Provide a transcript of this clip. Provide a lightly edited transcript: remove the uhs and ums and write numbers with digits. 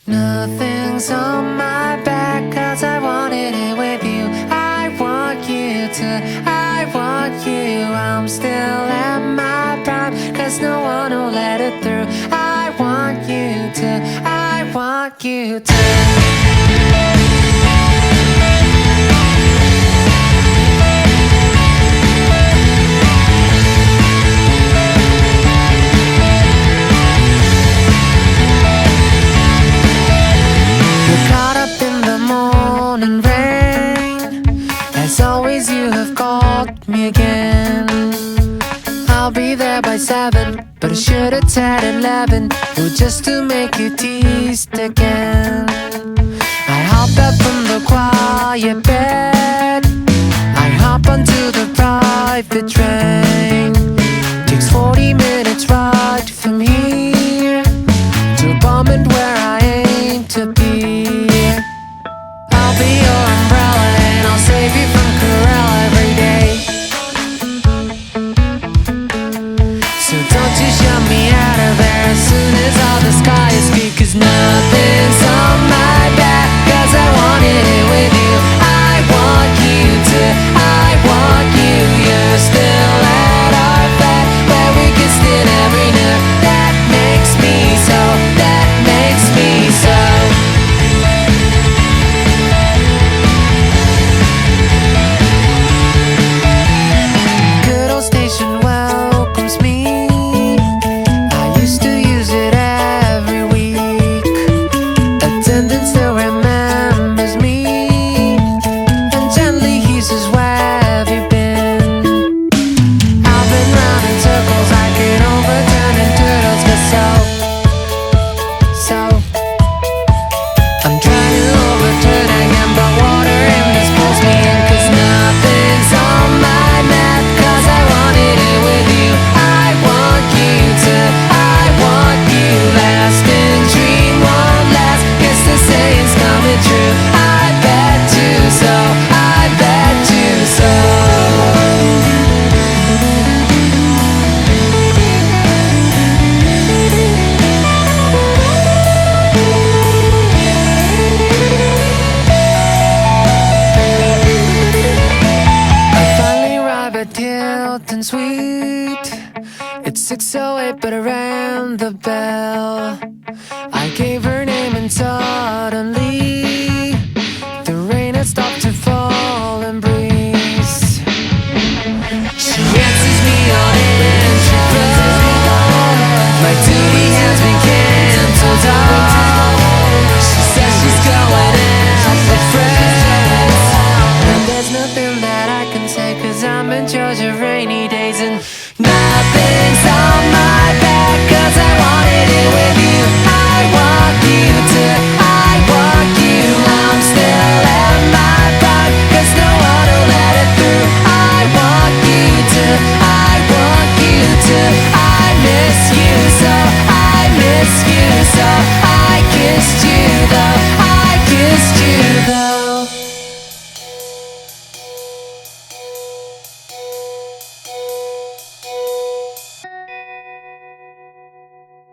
Nothing's on my back, cause I wanted it with you. I want you to, I want you. I'm still at my prime, cause no one will let it through. I want you to, I want you to. Caught up in the morning rain. As always, you have called me again. I'll be there by 7, but I should have said 11. Well, just to make you teased again. I hop up from the quiet bed. I hop onto the private train. Takes 40 minutes ride from here to a moment where I aim to be. I'll be your umbrella and I'll save you from Corral every day. So don't you shut me out of there as soon as all the sky is clear. Cause nothing's on my back, cause I wanted it with you. I want you to, I want you. You're still at our flat where we kissed in every nook. That makes me so, that makes me so. Good old station welcomes me. I used to use it every week. Attendant still remembers me and gently he says, where have you been? I've been round in circles, I could overturn and turtles. Cause so I'm trying to overturn again, but water in this pulls me in. Cause nothing's on my map, cause I wanted it with you. I want you to, I want you. Lasting dream won't last, guess the saying's coming true. I bet you so, I bet you so. I finally arrive at Hilton Suite. It's 6:08, but I rang the bell. I gave her name and suddenly the rain had stopped to fall and breeze. She answers me on entry phone. My duty has been cancelled off. She says she's going out with friends. And there's nothing that I can say, cause I'm in charge of rainy days. And nothing's on my